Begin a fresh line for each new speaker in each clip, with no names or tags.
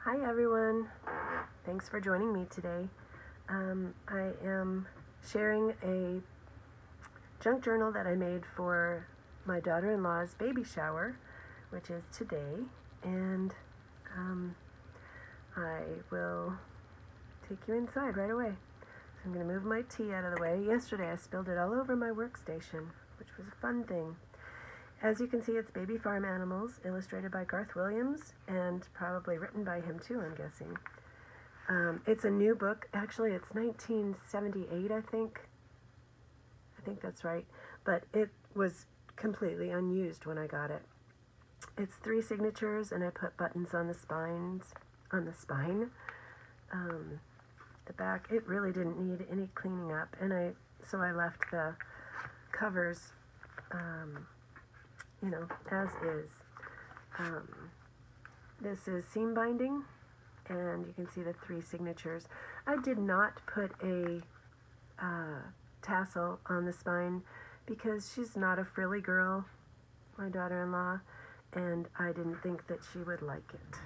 Hi everyone, thanks for joining me today. I am sharing a junk journal that I made for my daughter-in-law's baby shower, which is today, and I will take you inside right away. So I'm going to move my tea out of the way. Yesterday I spilled it all over my workstation, which was a fun thing. As you can see, it's Baby Farm Animals, illustrated by Garth Williams, and probably written by him too, I'm guessing. It's a new book. Actually, it's 1978, I think. I think that's right. But it was completely unused when I got it. It's 3 signatures, and I put buttons on the spine. The back, it really didn't need any cleaning up, and so I left the covers as is. This is seam binding, and you can see the 3 signatures. I did not put a tassel on the spine because she's not a frilly girl, my daughter-in-law, and I didn't think that she would like it.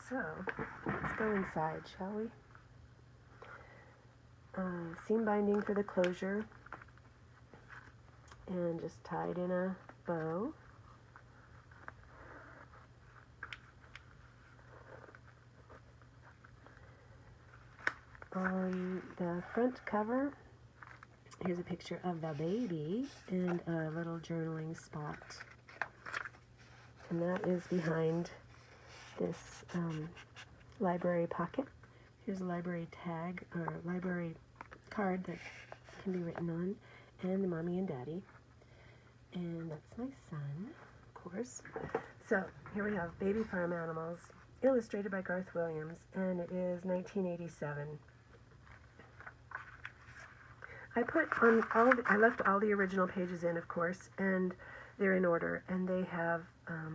So, let's go inside, shall we? Seam binding for the closure, and just tied in a bow. On the front cover, here's a picture of the baby and a little journaling spot. And that is behind this library pocket. Here's a library tag, or library card that can be written on, and the mommy and daddy. And that's my son, of course. So, here we have Baby Farm Animals, illustrated by Garth Williams, and it is 1987. I left all the original pages in, of course, and they're in order, and they have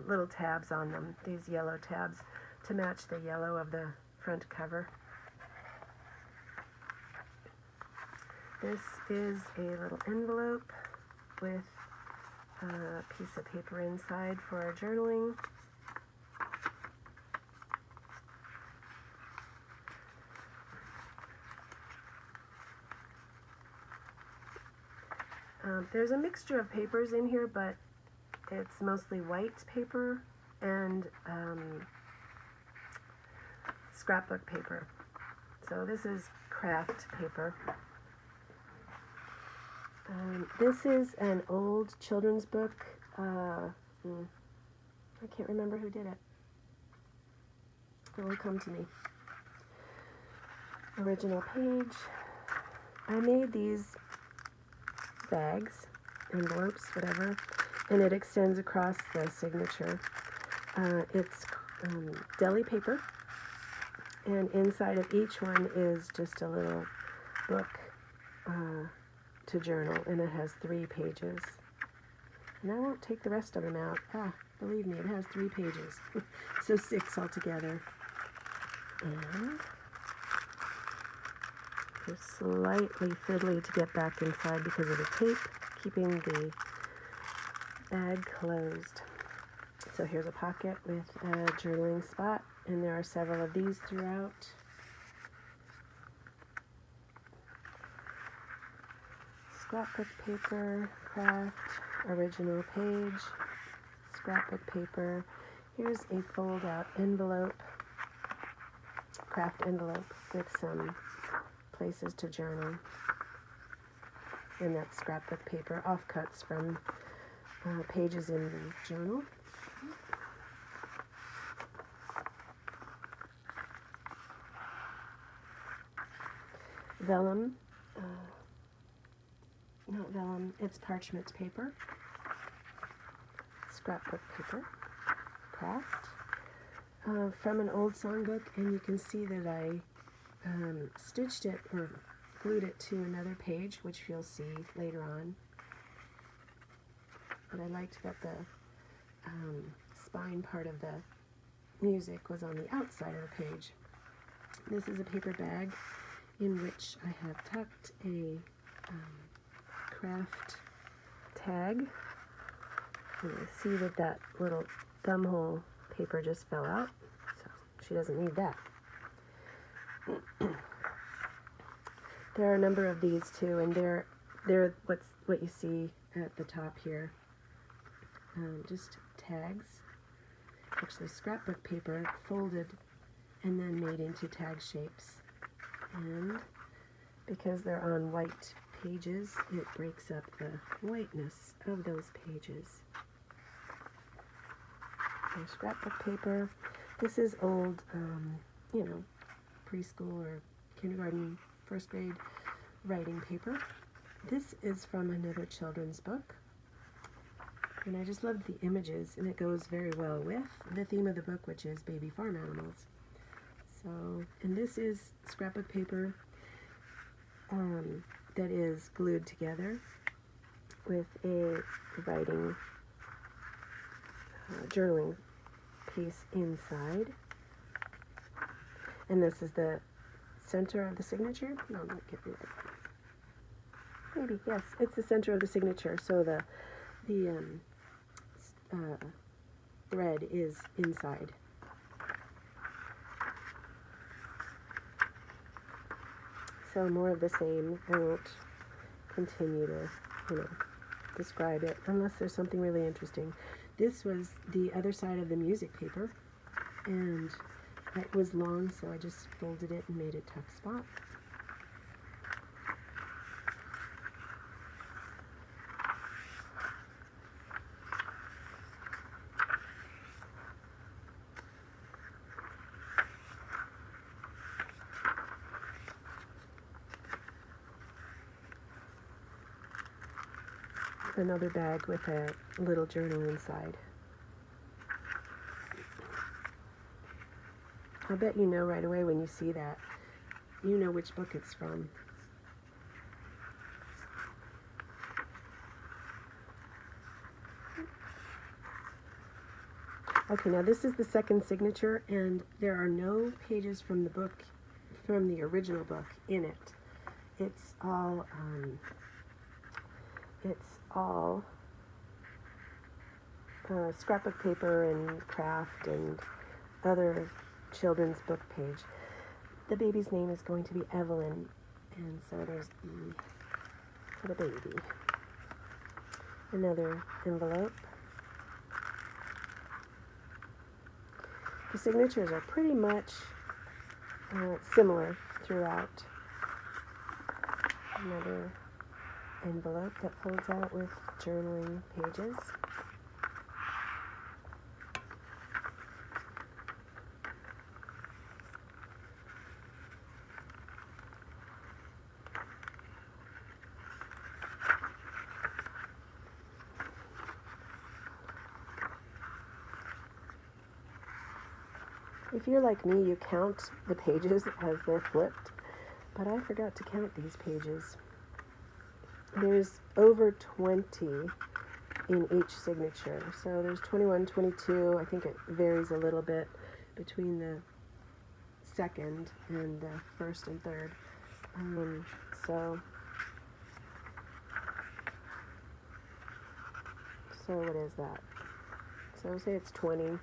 little tabs on them, these yellow tabs, to match the yellow of the front cover. This is a little envelope with a piece of paper inside for our journaling. There's a mixture of papers in here, but it's mostly white paper and scrapbook paper. So this is craft paper. This is an old children's book. I can't remember who did it. It will come to me. Original page. I made these bags, envelopes, whatever, and it extends across the signature. It's deli paper, and inside of each one is just a little book to journal, and it has 3 pages. And I won't take the rest of them out. Believe me, it has 3 pages. So 6 altogether. And it's slightly fiddly to get back inside because of the tape keeping the bag closed. So here's a pocket with a journaling spot, and there are several of these throughout. Scrapbook paper, craft, original page, scrapbook paper. Here's a fold-out envelope, craft envelope with some places to journal. And that's scrapbook paper, offcuts from pages in the journal. Vellum, not vellum, it's parchment paper. Scrapbook paper, craft, from an old songbook, and you can see that I stitched it or glued it to another page, which you'll see later on. But I liked that the spine part of the music was on the outside of the page. This is a paper bag in which I have tucked a craft tag. And I see that that little thumb hole paper just fell out, so she doesn't need that. There are a number of these too, and they're what you see at the top here. Just tags, actually scrapbook paper folded and then made into tag shapes. And because they're on white pages, it breaks up the whiteness of those pages. There's scrapbook paper. This is old, preschool or kindergarten, first grade writing paper. This is from another children's book. And I just love the images, and it goes very well with the theme of the book, which is baby farm animals. So, and this is scrapbook paper that is glued together with a writing journaling piece inside. And this is the center of the signature. No, I'm not getting it. Maybe, yes, it's the center of the signature. So the thread is inside. So more of the same. I won't continue to, describe it unless there's something really interesting. This was the other side of the music paper, and it was long, so I just folded it and made a tuck spot. Another bag with a little journal inside. I'll bet you know right away when you see that. You know which book it's from. Okay, now this is the second signature, and there are no pages from the book, from the original book, in it. It's all scrapbook paper and craft and other children's book page. The baby's name is going to be Evelyn, and so there's E for the baby. Another envelope. The signatures are pretty much similar throughout. Another envelope that folds out with journaling pages. If you're like me, you count the pages as they're flipped, but I forgot to count these pages. There's over 20 in each signature. So there's 21, 22. I think it varies a little bit between the second and the first and third. So what is that? So say it's 20.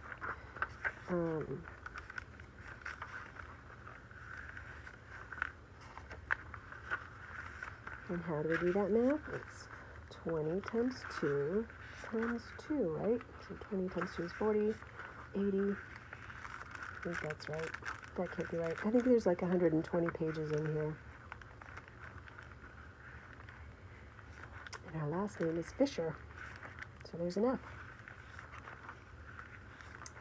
And how do we do that math? It's 20 times 2 times 2, right? So 20 times 2 is 40, 80. I think that's right. That can't be right. I think there's like 120 pages in here. And our last name is Fisher. So there's an F.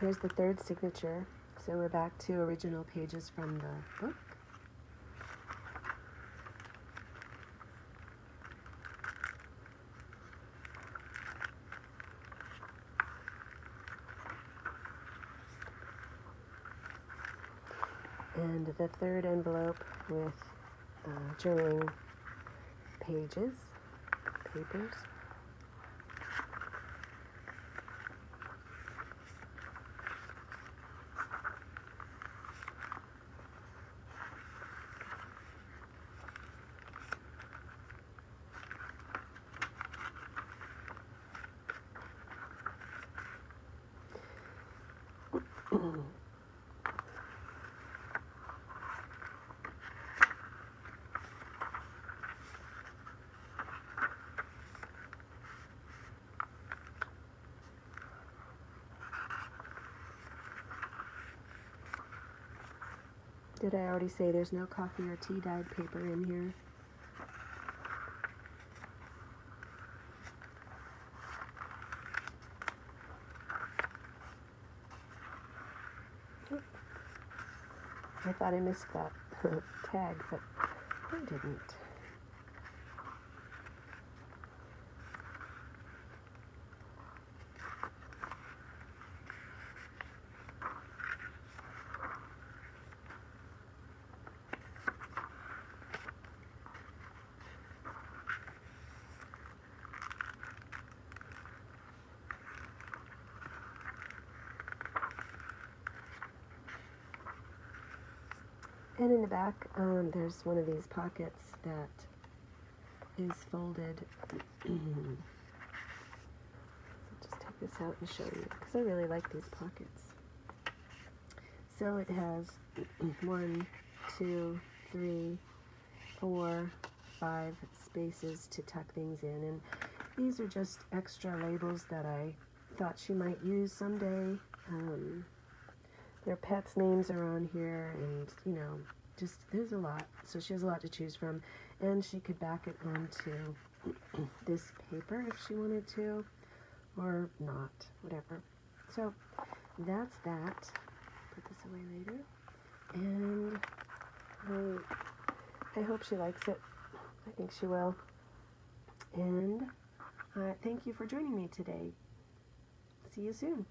Here's the third signature. So we're back to original pages from the book. And the third envelope with journaling papers. Did I already say there's no coffee or tea dyed paper in here? I thought I missed that tag, but I didn't. And in the back, there's one of these pockets that is folded. So just take this out and show you, because I really like these pockets. So it has 1, 2, 3, 4, 5 spaces to tuck things in, and these are just extra labels that I thought she might use someday. Their pets' names are on here, and you know, just there's a lot. So she has a lot to choose from, and she could back it onto this paper if she wanted to, or not, whatever. So that's that. Put this away later, and I hope she likes it. I think she will. And thank you for joining me today. See you soon.